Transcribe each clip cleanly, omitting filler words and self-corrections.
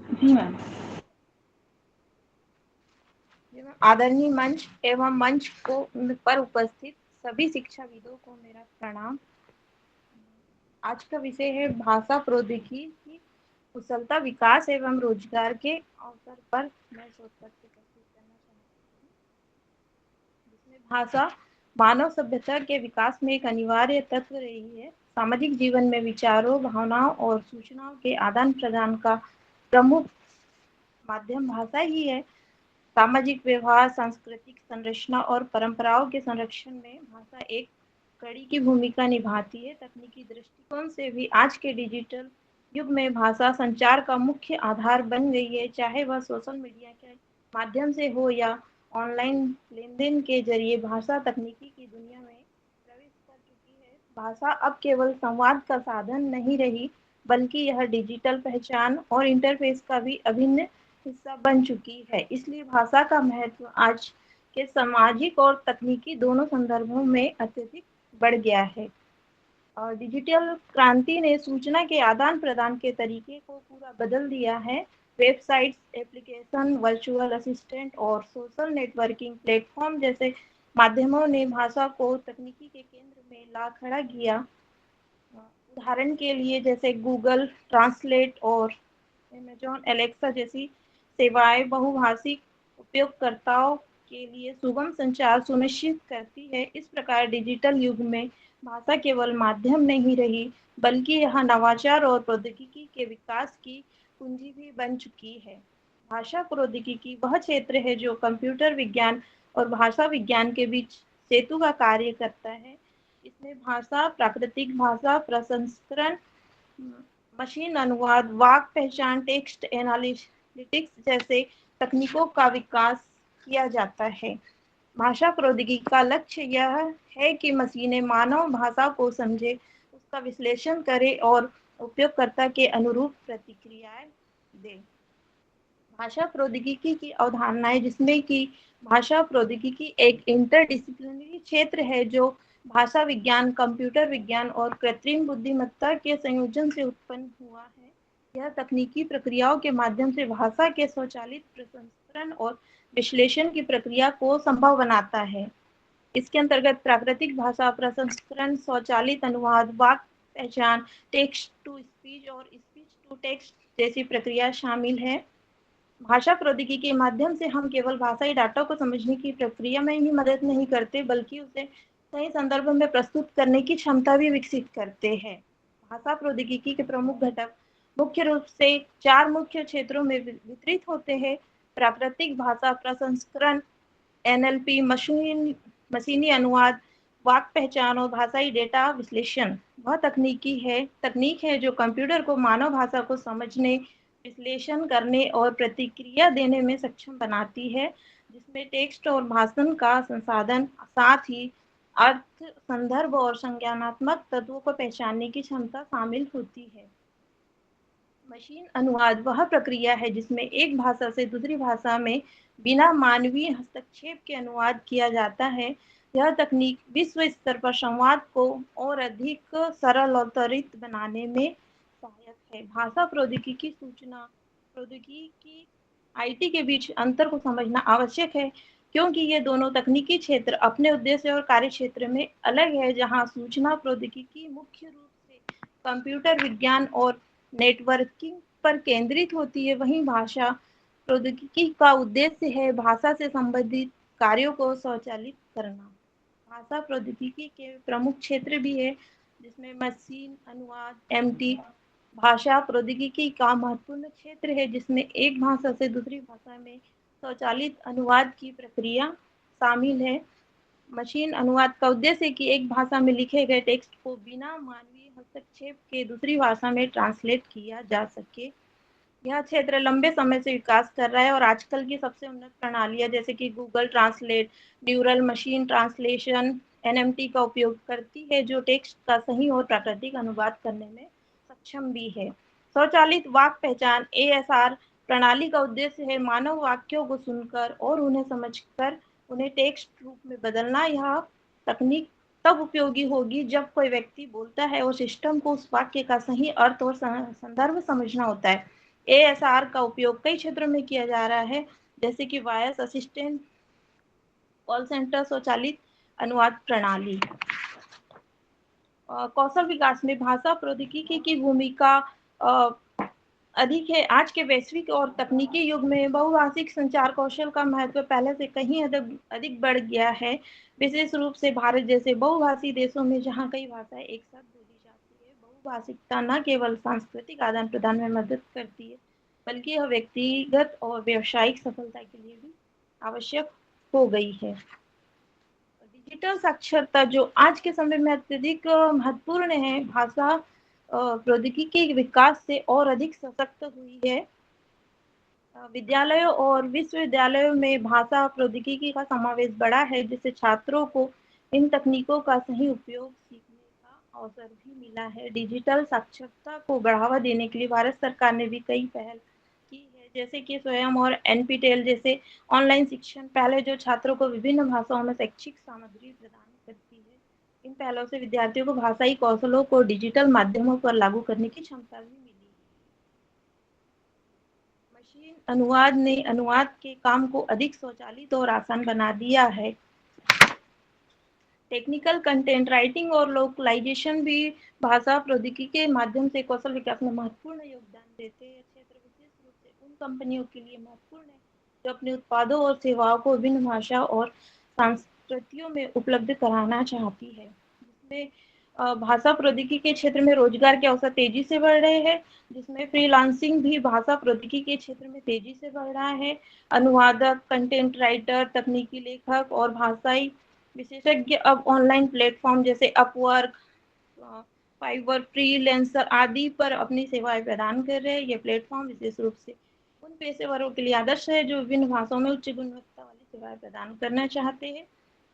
जी ma'am. आदरणीय मंच एवं मंच को पर उपस्थित सभी शिक्षाविदों को मेरा प्रणाम। आज का विषय है भाषा प्रौद्योगिकी की कुशलता विकास एवं रोजगार के अवसर पर मैं शोध पत्र प्रस्तुत करना चाहती हूँ, जिसमें भाषा मानव सभ्यता के विकास में एक अनिवार्य तत्व रही है। सामाजिक जीवन में विचारों, भावनाओं और सूचनाओं के आदान प्रदान का प्रमुख माध्यम भाषा ही है। सामाजिक व्यवहार, सांस्कृतिक संरचना और परंपराओं के संरक्षण में भाषा एक कड़ी की भूमिका निभाती है। तकनीकी दृष्टिकोण से भी आज के डिजिटल युग में भाषा संचार का मुख्य आधार बन गई है, चाहे वह सोशल मीडिया के माध्यम से हो या ऑनलाइन लेन-देन के जरिए। भाषा तकनीकी की दुनिया में प्रवेश कर चुकी है। भाषा अब केवल संवाद का साधन नहीं रही, बल्कि यह डिजिटल पहचान और इंटरफेस का भी अभिन्न हिस्सा बन चुकी है। इसलिए भाषा का महत्व आज के सामाजिक और तकनीकी दोनों संदर्भों में अत्यधिक बढ़ गया है। और डिजिटल क्रांति ने सूचना के आदान प्रदान के तरीके को पूरा बदल दिया है। वेबसाइट्स, एप्लीकेशन, वर्चुअल असिस्टेंट और सोशल नेटवर्किंग प्लेटफॉर्म जैसे माध्यमों ने भाषा को तकनीकी के केंद्र में ला खड़ा किया। उदाहरण के लिए जैसे गूगल ट्रांसलेट और अमेज़न एलेक्सा जैसी सेवाएं बहुभाषी उपयोगकर्ताओं के लिए सुगम संचार सुनिश्चित करती है। इस प्रकार डिजिटल युग में भाषा केवल माध्यम नहीं रही, बल्कि यह नवाचार और प्रौद्योगिकी के विकास की कुंजी भी बन चुकी है। भाषा प्रौद्योगिकी वह क्षेत्र है जो कंप्यूटर विज्ञान और भाषा विज्ञान के बीच सेतु का कार्य करता है। इसमें भाषा, प्राकृतिक भाषा प्रसंस्करण, मशीन अनुवाद, वाक् पहचान, टेक्स्ट एनालिटिक्स जैसे तकनीकों का विकास किया जाता है। भाषा प्रौद्योगिकी का लक्ष्य यह है कि मशीनें मानव भाषा को समझे, उसका विश्लेषण करे और उपयोगकर्ता के अनुरूप प्रतिक्रियाएं दे। भाषा प्रौद्योगिकी की अवधारणाएं, जिसमें कि भाषा प्रौद्योगिकी एक इंटरडिसिप्लिनरी क्षेत्र है जो भाषा विज्ञान, कंप्यूटर विज्ञान और कृत्रिम बुद्धिमत्ता के संयोजन से उत्पन्न हुआ है। यह तकनीकी प्रक्रियाओं के माध्यम से भाषा के स्वचालित प्रसंस्करण और विश्लेषण की प्रक्रिया को संभव बनाता है। इसके अंतर्गत प्राकृतिक भाषा प्रसंस्करण, स्वचालित अनुवाद, वाक् पहचान, टेक्स्ट टू स्पीच और स्पीच टू टेक्स्ट जैसी प्रक्रिया शामिल है। भाषा प्रौद्योगिकी के माध्यम से हम केवल भाषाई डाटा को समझने की प्रक्रिया में ही मदद नहीं करते, बल्कि उसे सही संदर्भ में प्रस्तुत करने की क्षमता भी विकसित करते हैं। भाषा प्रौद्योगिकी के प्रमुख घटक मुख्य रूप से 4 मुख्य क्षेत्रों में वितरित होते हैं। प्राकृतिक भाषा प्रसंस्करण, एनएलपी, मशीनी अनुवाद, वाक् पहचान और भाषाई डेटा विश्लेषण वह तकनीक है जो कंप्यूटर को मानव भाषा को समझने, विश्लेषण करने और प्रतिक्रिया देने में सक्षम बनाती है, जिसमें टेक्स्ट और भाषण का संसाधन, साथ ही अर्थ, संदर्भ और संज्ञानात्मक तत्वों को पहचानने की क्षमता शामिल होती है। मशीन अनुवाद वह प्रक्रिया है जिसमें एक भाषा से दूसरी भाषा में बिना मानवीय हस्तक्षेप के अनुवाद किया जाता है। यह तकनीक विश्व स्तर पर संवाद को और अधिक सरल और त्वरित बनाने में सहायक है। भाषा प्रौद्योगिकी, सूचना प्रौद्योगिकी, आईटी के बीच अंतर को समझना आवश्यक है, क्योंकि ये दोनों तकनीकी क्षेत्र अपने उद्देश्य और कार्य क्षेत्र में अलग है। जहां सूचना प्रौद्योगिकी मुख्य रूप से कंप्यूटर विज्ञान और नेटवर्किंग पर केंद्रित होती है, वहीं भाषा प्रौद्योगिकी का उद्देश्य है भाषा से संबंधित कार्यों को स्वचालित करना। भाषा प्रौद्योगिकी के प्रमुख क्षेत्र भी है, जिसमें मशीन अनुवाद, एमटी भाषा प्रौद्योगिकी का महत्वपूर्ण क्षेत्र है, जिसमें एक भाषा से दूसरी भाषा में स्वचालित अनुवाद की प्रक्रिया शामिल है। मशीन अनुवाद का उद्देश्य है कि एक भाषा में लिखे गए टेक्स्ट को बिना मानवीय हस्तक्षेप के दूसरी भाषा में ट्रांसलेट किया जा सके। यह क्षेत्र लंबे समय से विकास कर रहा है और आजकल की सबसे उन्नत प्रणालियां जैसे कि Google translate, neural machine translation, NMT का उपयोग करती है, जो टेक्स्ट का सही और प्राकृतिक अनुवाद करने में सक्षम भी है। स्वचालित वाक् पहचान एएसआर प्रणाली का उद्देश्य है मानव वाक्यों को सुनकर और उन्हें समझकर उन्हें टेक्स्ट रूप में बदलना। यह तकनीक तब उपयोगी होगी जब कोई व्यक्ति बोलता है और सिस्टम को उस वाक्य का सही अर्थ और संदर्भ समझना होता है। ASR का उपयोग कई क्षेत्रों में किया जा रहा है, जैसे कि वॉयस असिस्टेंट, कॉल सेंटर स्वचालित अनुवाद प्रणाली। कौशल विकास में भाषा प्रौद्योगिकी की भूमिका अधिक है। आज के वैश्विक और तकनीकी युग में बहुभाषिक संचार कौशल का महत्व पहले से कहीं अधिक बढ़ गया है। विशेष रूप से भारत जैसे बहुभाषी देशों में, जहां कई भाषाएं एक साथ बोली जाती है, बहुभाषिकता न केवल सांस्कृतिक आदान प्रदान में मदद करती है, बल्कि यह व्यक्तिगत और व्यावसायिक सफलता के लिए भी आवश्यक हो गई है। डिजिटल साक्षरता जो आज के समय में अत्यधिक महत्वपूर्ण है, भाषा प्रौद्योगिकी के विकास से और अधिक सशक्त हुई है। विद्यालयों और विश्वविद्यालयों में भाषा प्रौद्योगिकी का समावेश बढ़ा है, जिससे छात्रों को इन तकनीकों का सही उपयोग सीखने का अवसर भी मिला है। डिजिटल साक्षरता को बढ़ावा देने के लिए भारत सरकार ने भी कई पहल की है, जैसे कि स्वयं और NPTEL जैसे ऑनलाइन शिक्षण पहले जो छात्रों को विभिन्न भाषाओं में शैक्षिक सामग्री प्रदान करती है। इन पहलों से विद्यार्थियों को भाषाई कौशलों को डिजिटल माध्यमों पर लागू करने की क्षमता भी मिली। मशीन अनुवाद ने अनुवाद के काम को अधिक स्वचालित और आसान बना दिया है। टेक्निकल कंटेंट राइटिंग और लोकलाइजेशन भी भाषा प्रौद्योगिकी के माध्यम से कौशल विकास में महत्वपूर्ण योगदान देते हैं। क्षेत्र विशेष रूप से उन कंपनियों के लिए महत्वपूर्ण है जो अपने उत्पादों और सेवाओं को विभिन्न भाषा और संस्कृतियों में उपलब्ध कराना चाहती है, जिसमें भाषा प्रौद्योगिकी के क्षेत्र में रोजगार के अवसर तेजी से बढ़ रहे हैं, जिसमें फ्रीलांसिंग भी भाषा प्रौद्योगिकी के क्षेत्र में तेजी से बढ़ रहा है। अनुवादक, कंटेंट राइटर, तकनीकी लेखक और भाषाई विशेषज्ञ अब ऑनलाइन प्लेटफॉर्म जैसे अपवर्क, फाइवर, फ्रीलांसर आदि पर अपनी सेवाएं प्रदान कर रहे हैं। ये प्लेटफॉर्म विशेष रूप से उन पेशेवरों के लिए आदर्श है जो विभिन्न भाषाओं में उच्च गुणवत्ता वाली सेवाएं प्रदान करना चाहते हैं।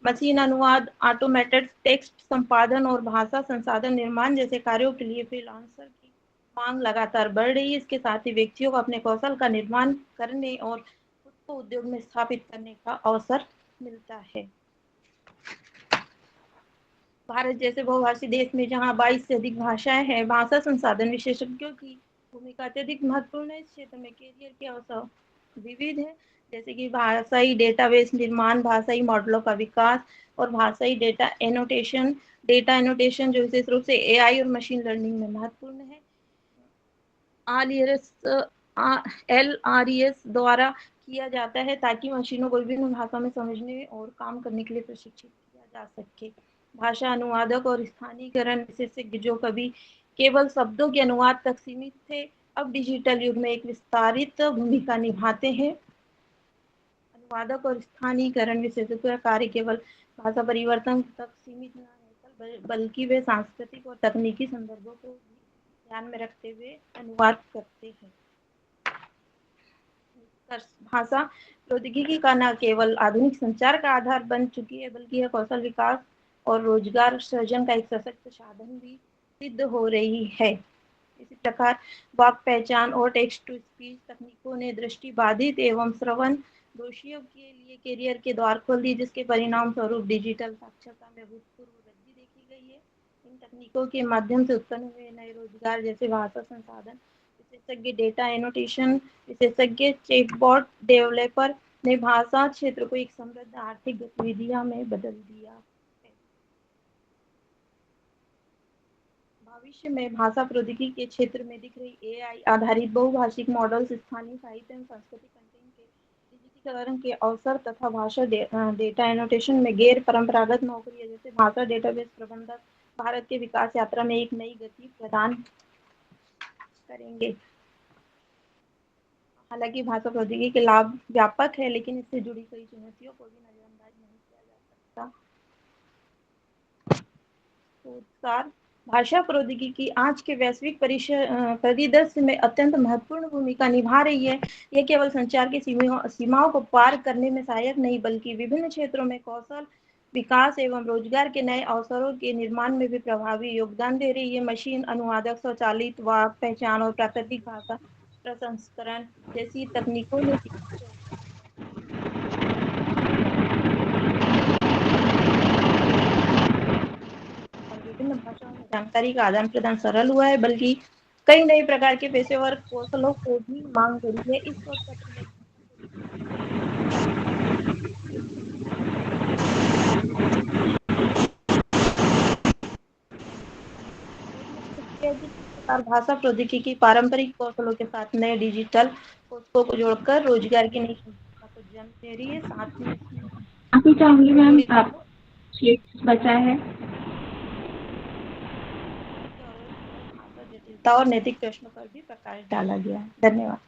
मशीन अनुवाद, ऑटोमेटेड टेक्स्ट संपादन और भाषा संसाधन निर्माण जैसे कार्यों के लिए फ्रीलांसर की मांग लगातार बढ़ रही है। इसके साथ ही व्यक्तियों को अपने कौशल का निर्माण करने और खुद को उद्योग में स्थापित करने का अवसर मिलता है। भारत जैसे बहुभाषी देश में जहां 22 से अधिक भाषाएं हैं, भाषा संसाधन विशेषज्ञों की भूमिका अत्यधिक महत्वपूर्ण है। इस क्षेत्र में कैरियर के अवसर विविध है, जैसे कि भाषाई डेटाबेस निर्माण, भाषाई मॉडलों का विकास और भाषाई डेटा एनोटेशन जो विशेष रूप से AI और मशीन लर्निंग में महत्वपूर्ण है। LRES द्वारा किया जाता है ताकि मशीनों को विभिन्न भाषा में समझने और काम करने के लिए प्रशिक्षित किया जा सके। भाषा अनुवादक और स्थानीयकरण विशेषज्ञ जो कभी केवल शब्दों के अनुवाद तक सीमित थे, अब डिजिटल युग में एक विस्तारित भूमिका निभाते हैं। अनुवादक और स्थानीयकरण विशेषज्ञ का कार्य केवल भाषा परिवर्तन तक सीमित न रहकर बल्कि वे सांस्कृतिक और तकनीकी संदर्भों को भी ध्यान में रखते हुए अनुवाद करते हैं। भाषा प्रौद्योगिकी का न केवल आधुनिक संचार का आधार बन चुकी है, बल्कि यह कौशल विकास और रोजगार सृजन का एक सशक्त साधन भी सिद्ध हो रही है। इसी प्रकार वाक् पहचान और टेक्स्ट टू स्पीच तकनीकों ने दृष्टि बाधित एवं श्रवण दोषियों के लिए कैरियर के द्वार खोल दिए, जिसके परिणाम स्वरूप डिजिटल साक्षरता में भूतपूर्व वृद्धि देखी गई है। इन तकनीकों के माध्यम से उत्पन्न हुए नए रोजगार जैसे भाषा संसाधन विशेषज्ञ, डेटा एनोटेशन विशेषज्ञ, चैटबॉट डेवलपर ने भाषा क्षेत्र को एक समृद्ध आर्थिक गतिविधियां में बदल दिया है। भविष्य में भाषा प्रौद्योगिकी के क्षेत्र में दिख रही AI आधारित बहुभाषिक मॉडल्स स्थानीय साहित्य एवं सांस्कृतिक कंटेंट के डिजिटीकरण के अवसर तथा भाषा डेटा एनोटेशन में गैर परंपरागत नौकरियां जैसे भाषा डेटाबेस प्रबंधक भारत के विकास यात्रा में एक नई गति प्रदान करेंगे। हालांकि भाषा प्रौद्योगिकी के लाभ व्यापक है, लेकिन इससे जुड़ी कई चुनौतियों को भी नजरअंदाज नहीं किया जा सकता। तो भाषा प्रौद्योगिकी आज के वैश्विक परिदृश्य में अत्यंत महत्वपूर्ण भूमिका निभा रही है। यह केवल संचार की सीमाओं को पार करने में सहायक नहीं, बल्कि विभिन्न क्षेत्रों में कौशल विकास एवं रोजगार के नए अवसरों के निर्माण में भी प्रभावी योगदान दे रही है। मशीन अनुवादक, स्वचालित वाक् पहचान और प्राकृतिक भाषा प्रसंस्करण जैसी तकनीकों ने और विभिन्न भाषाओं में जानकारी का आदान प्रदान सरल हुआ है, बल्कि कई नए प्रकार के पेशेवर कौशलों को भी मांग बढ़ी है। इस शोध पत्र में शोध में लिखा गया है कि किस प्रकार भाषा प्रौद्योगिकी की पारंपरिक कौशलों के साथ नए डिजिटल कौशलों को जोड़कर रोजगार की नई संभावना को जन्म दे रही है। साथ में इसमें माफी चाहूंगी से मैम, जुड़े आप शेष बचा है। भाषा जटिलता और नैतिक प्रश्नों पर भी प्रकाश डाला गया है। धन्यवाद।